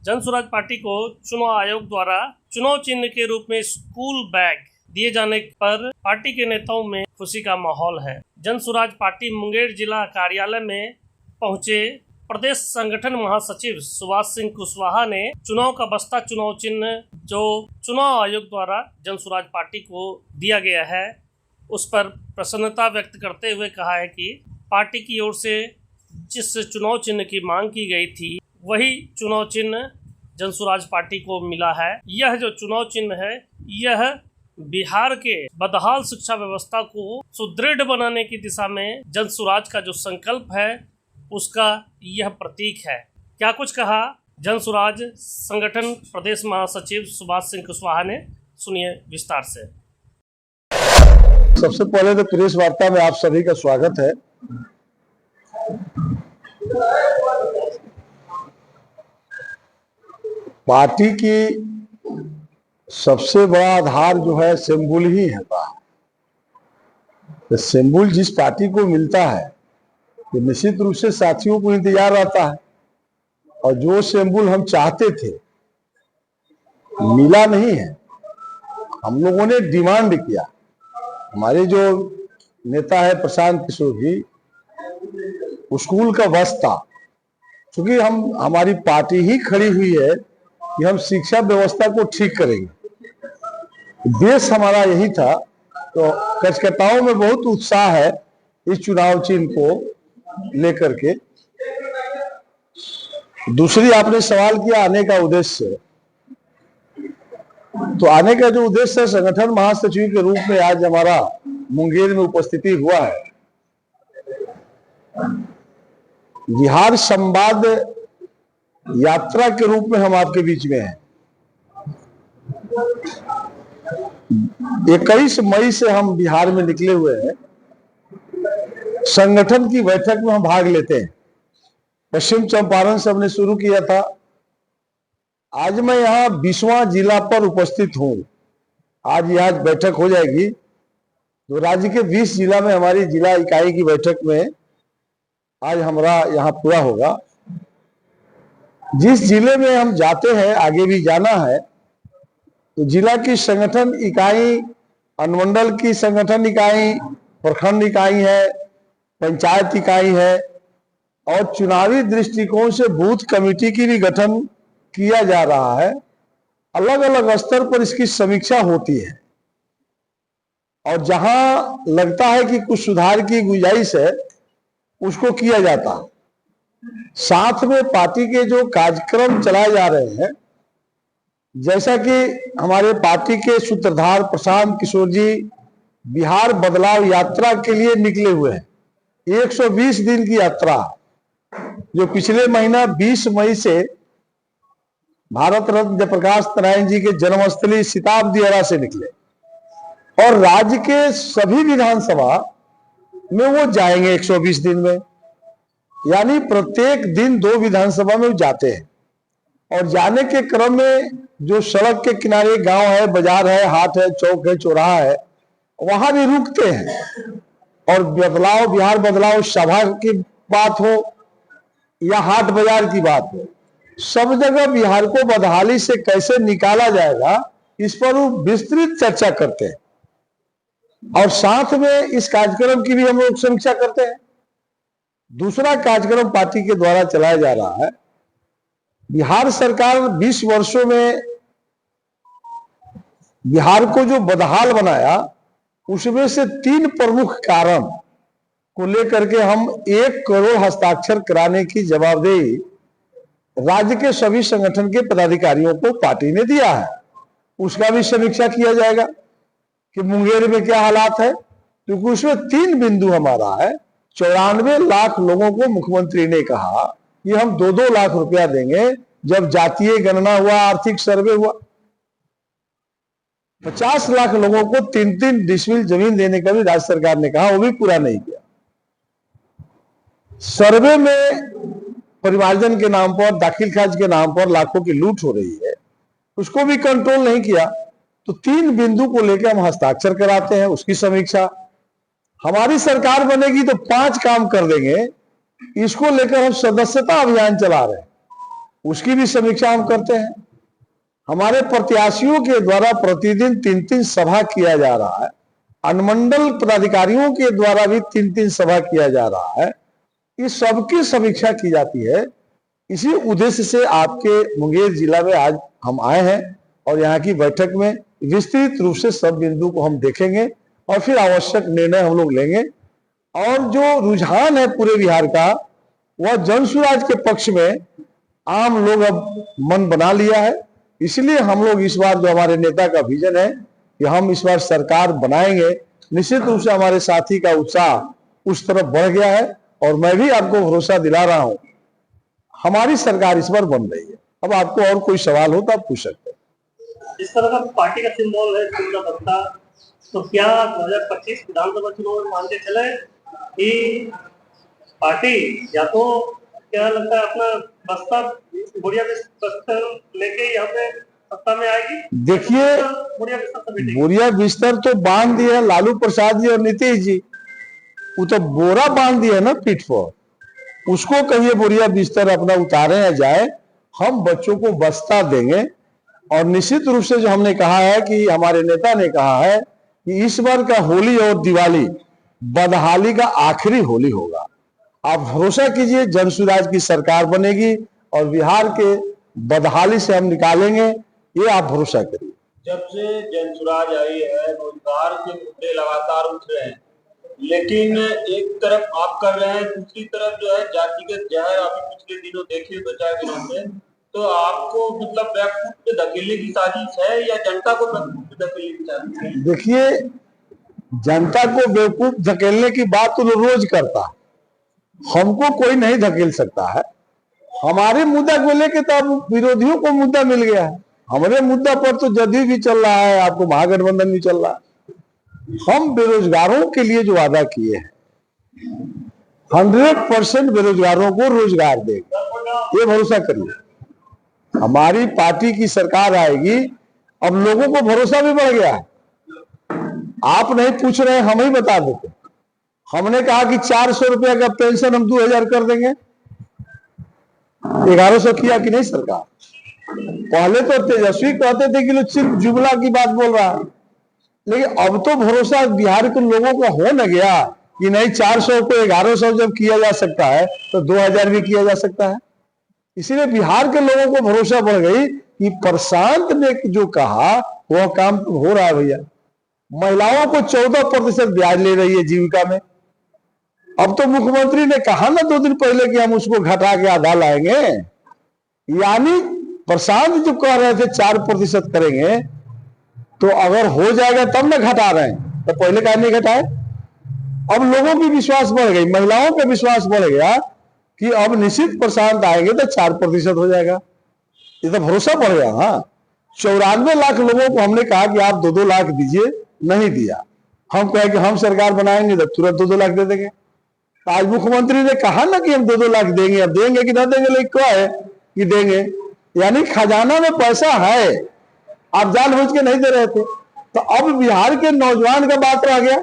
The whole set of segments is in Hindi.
जन स्वराज पार्टी को चुनाव आयोग द्वारा चुनाव चिन्ह के रूप में स्कूल बैग दिए जाने पर पार्टी के नेताओं में खुशी का माहौल है। जन स्वराज पार्टी मुंगेर जिला कार्यालय में पहुंचे प्रदेश संगठन महासचिव सुभाष सिंह कुशवाहा ने चुनाव का बस्ता चुनाव चिन्ह जो चुनाव आयोग द्वारा जन स्वराज पार्टी को दिया गया है उस पर प्रसन्नता व्यक्त करते हुए कहा है कि पार्टी की ओर से जिस चुनाव चिन्ह की मांग की गई थी वही चुनाव चिन्ह जन स्वराज पार्टी को मिला है। यह जो चुनाव चिन्ह है यह बिहार के बदहाल शिक्षा व्यवस्था को सुदृढ़ बनाने की दिशा में जन स्वराज का जो संकल्प है उसका यह प्रतीक है। क्या कुछ कहा जन स्वराज संगठन प्रदेश महासचिव सुभाष सिंह कुशवाहा ने, सुनिए विस्तार से। सबसे पहले तो प्रेस वार्ता में आप सभी का स्वागत है। पार्टी की सबसे बड़ा आधार जो है सिंबल ही है। तो सिंबल जिस पार्टी को मिलता है तो निश्चित रूप से साथियों को इंतजार रहता है और जो सिंबल हम चाहते थे मिला नहीं है। हम लोगों ने डिमांड किया, हमारे जो नेता है प्रशांत किशोर जी, स्कूल का बस्ता, क्योंकि हमारी पार्टी ही खड़ी हुई है कि हम शिक्षा व्यवस्था को ठीक करेंगे। देश हमारा यही था। तो कार्यकर्ताओं में बहुत उत्साह है इस चुनाव चिन्ह को लेकर के। दूसरी आपने सवाल किया आने का उद्देश्य, तो आने का जो उद्देश्य है संगठन महासचिव के रूप में आज हमारा मुंगेर में उपस्थिति हुआ है। बिहार संवाद यात्रा के रूप में हम आपके बीच में हैं। 21 मई से हम बिहार में निकले हुए हैं। संगठन की बैठक में हम भाग लेते हैं। पश्चिम चंपारण से हमने शुरू किया था। आज मैं यहाँ 20वां जिला पर उपस्थित हूँ। आज यहाँ बैठक हो जाएगी तो राज्य के 20 जिला में हमारी जिला इकाई की बैठक में आज हमारा यहाँ पूरा होगा। जिस जिले में हम जाते हैं, आगे भी जाना है, तो जिला की संगठन इकाई, अनुमंडल की संगठन इकाई, प्रखंड इकाई है, पंचायत इकाई है और चुनावी दृष्टिकोण से बूथ कमेटी की भी गठन किया जा रहा है। अलग अलग स्तर पर इसकी समीक्षा होती है और जहां लगता है कि कुछ सुधार की गुंजाइश है उसको किया जाता है। साथ में पार्टी के जो कार्यक्रम चलाए जा रहे हैं, जैसा कि हमारे पार्टी के सूत्रधार प्रशांत किशोर जी बिहार बदलाव यात्रा के लिए निकले हुए हैं। 120 दिन की यात्रा जो पिछले महीना 20 मई से भारत रत्न जयप्रकाश नारायण जी के जन्मस्थली सिताबदिहरा से निकले और राज्य के सभी विधानसभा में वो जाएंगे 120 दिन में, यानी प्रत्येक दिन 2 विधानसभा में जाते हैं। और जाने के क्रम में जो सड़क के किनारे गांव है, बाजार है, हाट है, चौक है, चौराहा है, वहां भी रुकते हैं। और बदलाव, बिहार बदलाव सभा की बात हो या हाट बाजार की बात हो, सब जगह बिहार को बदहाली से कैसे निकाला जाएगा इस पर वो विस्तृत चर्चा करते हैं और साथ में इस कार्यक्रम की भी हम लोग समीक्षा करते हैं। दूसरा कार्यक्रम पार्टी के द्वारा चलाया जा रहा है। बिहार सरकार 20 वर्षों में बिहार को जो बदहाल बनाया उसमें से 3 प्रमुख कारण को लेकर के हम 1 करोड़ हस्ताक्षर कराने की जवाबदेही राज्य के सभी संगठन के पदाधिकारियों को पार्टी ने दिया है। उसका भी समीक्षा किया जाएगा कि मुंगेर में क्या हालात है, क्योंकि उसमें 3 बिंदु हमारा है। 94 लाख लोगों को मुख्यमंत्री ने कहा कि हम 2-2 लाख रुपया देंगे जब जातीय गणना हुआ, आर्थिक सर्वे हुआ। 50 लाख लोगों को 3-3 डिसमिल जमीन देने का भी राज्य सरकार ने कहा, वो भी पूरा नहीं किया। सर्वे में परिमार्जन के नाम पर, दाखिल खारिज के नाम पर लाखों की लूट हो रही है, उसको भी कंट्रोल नहीं किया। तो 3 बिंदु को लेकर हम हस्ताक्षर कराते हैं, उसकी समीक्षा। हमारी सरकार बनेगी तो 5 काम कर देंगे, इसको लेकर हम सदस्यता अभियान चला रहे हैं। उसकी भी समीक्षा हम करते हैं। हमारे प्रत्याशियों के द्वारा प्रतिदिन 3-3 सभा किया जा रहा है, अनुमंडल पदाधिकारियों के द्वारा भी 3-3 सभा किया जा रहा है। इस सबकी समीक्षा की जाती है। इसी उद्देश्य से आपके मुंगेर जिला में आज हम आए हैं और यहाँ की बैठक में विस्तृत रूप से सब बिंदु को हम देखेंगे और फिर आवश्यक निर्णय हम लोग लेंगे। और जो रुझान है पूरे बिहार का, वह जन सुराज के पक्ष में आम लोग अब मन बना लिया है। इसलिए हम लोग इस बार जो हमारे नेता का विजन है कि हम इस बार सरकार बनाएंगे, निश्चित रूप से हमारे साथी का उत्साह उस तरफ बढ़ गया है और मैं भी आपको भरोसा दिला रहा हूं हमारी सरकार इस बार बन रही है। अब आपको और कोई सवाल हो तो आप पूछ सकते हैं। जिस तरह का पार्टी का सिंबल है चुनाव बस्ता, तो क्या 2025 विधानसभा चुनाव में मान के चले कि पार्टी या तो क्या लगता है अपना बस्ता बुढ़िया बिस्तर लेके यहाँ पे सत्ता में आएगी? देखिए, बुढ़िया बिस्तर तो बांध दिया लालू प्रसाद जी और नीतीश जी, वो तो बोरा बांध दिया ना पीठ पर। उसको कहिए बुढ़िया बिस्तर अपना उतारे या जाए, हम बच्चों को बस्ता देंगे। और निश्चित रूप से जो हमने कहा है कि हमारे नेता ने कहा है कि इस बार का होली और दिवाली बदहाली का आखिरी होली होगा। आप भरोसा कीजिए, जन सुराज की सरकार बनेगी और बिहार के बदहाली से हम निकालेंगे, ये आप भरोसा करिए। जब से जन सुराज आई है, रोजगार के मुद्दे लगातार उठ रहे हैं, लेकिन एक तरफ आप कर रहे हैं, दूसरी तरफ जो है जातिगत जहर अभी पिछले दिनों देखे 2-4 दिनों में, तो आपको मतलब बैकफुट पे धकेलने की साजिश है या जनता को बैकफुट पे धकेलने की साजिश है? देखिए, जनता को बेवकूफ धकेलने की बात तो रोज करता है, हमको कोई नहीं धकेल सकता है। हमारे मुद्दा को लेके तो अब विरोधियों को मुद्दा मिल गया है। हमारे मुद्दा पर तो जदयू भी चल रहा है, आपको महागठबंधन भी चल रहा है। हम बेरोजगारों के लिए जो वादा किए हैं, 100% बेरोजगारों को रोजगार देंगे, ये भरोसा करिए। हमारी पार्टी की सरकार आएगी, अब लोगों को भरोसा भी बढ़ गया है। आप नहीं पूछ रहे, हम ही बता देते। हमने कहा कि 400 रुपया का पेंशन हम 2000 कर देंगे, 1100 किया कि नहीं सरकार? पहले तो तेजस्वी कहते थे कि लोग सिर्फ जुमला की बात बोल रहा है, लेकिन अब तो भरोसा बिहार के लोगों को हो न गया कि नहीं, 400 को 1100 जब किया जा सकता है तो 2000 भी किया जा सकता है। इसीलिए बिहार के लोगों को भरोसा बढ़ गई कि प्रशांत ने जो कहा वह काम तो हो रहा है। भैया, महिलाओं को 14% ब्याज ले रही है जीविका में। अब तो मुख्यमंत्री ने कहा ना 2 दिन पहले कि हम उसको घटा के आधा लाएंगे। यानी प्रशांत जो कह रहे थे 4% करेंगे, तो अगर हो जाएगा तब ना घटा रहे हैं, तो पहले कहा नहीं घटाए। अब लोगों की विश्वास बढ़ गई, महिलाओं का विश्वास बढ़ गया कि अब निश्चित प्रशांत आएंगे तो 4% हो जाएगा। ये तो भरोसा बढ़ गया। हाँ, 94 लाख लोगों को हमने कहा कि आप 2-2 लाख दीजिए, नहीं दिया। हम कहे कि हम सरकार बनाएंगे तो तुरंत 2-2 लाख दे देंगे। आज मुख्यमंत्री ने कहा ना कि हम 2-2 लाख देंगे, अब देंगे कि ना देंगे, लेकिन क्या है कि देंगे। यानी खजाना में पैसा है, आप जानबूझ के नहीं दे रहे थे। तो अब बिहार के नौजवान का बात रह गया,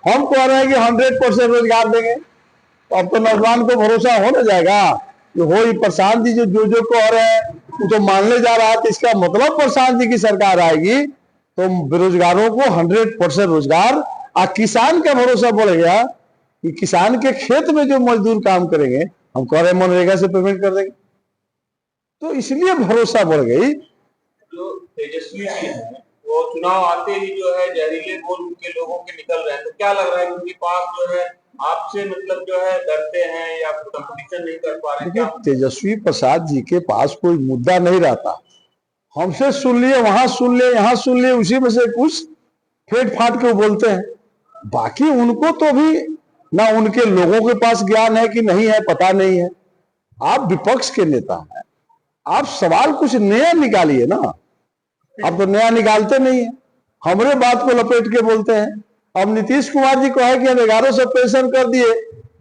हम कह रहे हैं कि 100% रोजगार देंगे, तो अब तो नौजवान को भरोसा हो ना जाएगा कि हो ही। प्रशांत जी जो कह रहे हैं वो तो मानने जा रहा है, तो इसका मतलब प्रशांत जी की सरकार आएगी तो बेरोजगारों को 100% रोजगार। और किसान का भरोसा बढ़ गया कि किसान के खेत में जो मजदूर काम करेंगे, हम कह रहे हैं मनरेगा से पेमेंट कर देंगे। तो इसलिए भरोसा बढ़ गई। जो तेजस्वी जी हैं, वो चुनाव आते ही जो है जहरीले बोल उनके लोगों के निकल रहे हैं, तो क्या लग रहा है कि उनके पास जो है आपसे मतलब जो है डरते हैं या कंपटीशन नहीं कर पा रहे हैं? तेजस्वी प्रसाद जी के पास कोई मुद्दा नहीं रहता। हमसे सुन लिए, वहां सुन लिए, यहाँ सुन लिए, उसी में से कुछ फेंट फाट के बोलते हैं। बाकी उनको तो भी ना उनके लोगों के पास ज्ञान है कि नहीं है, पता नहीं है। आप विपक्ष के नेता हैं, आप सवाल कुछ नया निकालिए ना। आप तो नया निकालते नहीं है, हमारे बात को लपेट के बोलते हैं। अब नीतीश कुमार जी कहे कि हम 1100 पेंशन कर दिए,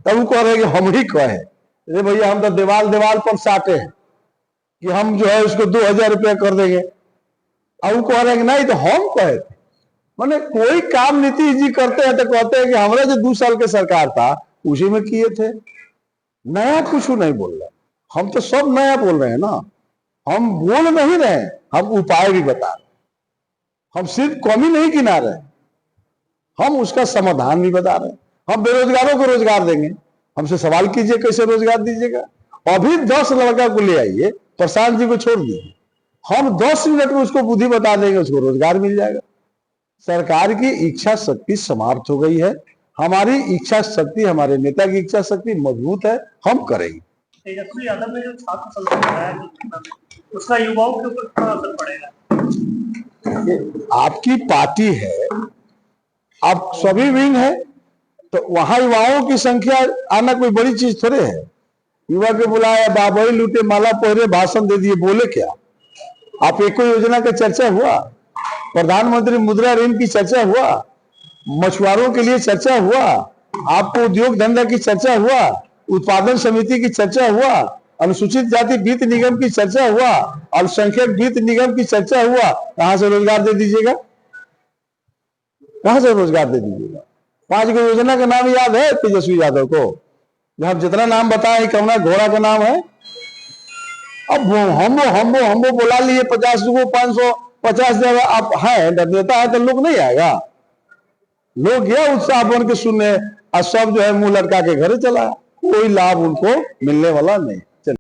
तब वो कह रहे कि हम ही कहे। अरे भैया, हम तो दीवाल पर साटे हैं कि हम जो है उसको 2000 रुपया कर देंगे। अब वो कह रहे हैं कि नहीं, तो हम कहे थे। माने कोई काम नीतीश जी करते हैं तो कहते हैं कि हमारा जो 2 साल के सरकार था उसी में किए थे, नया कुछ नहीं बोल रहे। हम तो सब नया बोल रहे हैं ना। हम बोल नहीं रहे, हम उपाय भी बता रहे। हम सिर्फ कमी नहीं गिना रहे, हम उसका समाधान भी बता रहे हैं। हम बेरोजगारों को रोजगार देंगे। हमसे सवाल कीजिए कैसे रोजगार दीजिएगा। अभी 10 लड़का को ले आइए, प्रशांत जी को छोड़ दीजिए, हम 10 मिनट में उसको बुद्धि बता देंगे, उसको रोजगार मिल जाएगा। सरकार की इच्छा शक्ति समाप्त हो गई है। हमारी इच्छा शक्ति, हमारे नेता की इच्छा शक्ति मजबूत है, हम करेंगे। तेजस्वी यादव ने जो छात्र संगठन बनाया उसका युवाओं के ऊपर कितना असर पड़ेगा? आपकी पार्टी है, आप सभी विंग है, तो वहां युवाओं की संख्या आना कोई बड़ी चीज थोड़े है। युवा के बुलाया, बाबई लूटे, माला पहरे, भाषण दे दिए, बोले क्या? आप एक योजना का चर्चा हुआ? प्रधानमंत्री मुद्रा ऋण की चर्चा हुआ? मछुआरों के लिए चर्चा हुआ? आपको उद्योग धंधा की चर्चा हुआ? उत्पादन समिति की चर्चा हुआ? अनुसूचित जाति वित्त निगम की चर्चा हुआ? अल्पसंख्यक वित्त निगम की चर्चा हुआ? कहां से रोजगार दे दीजिएगा? कहां से रोजगार दे दीजिएगा? 5 को योजना का नाम याद है तेजस्वी यादव को? हम जितना नाम बताए, कौना घोड़ा का नाम है? अब हम बुला लिए 50 को 550 जगह आप है, नेता है तो लोग नहीं आएगा। लोग गया उत्साह बन के सुनने, और सब जो है मुंह लटका के घर चला। कोई लाभ उनको मिलने वाला नहीं।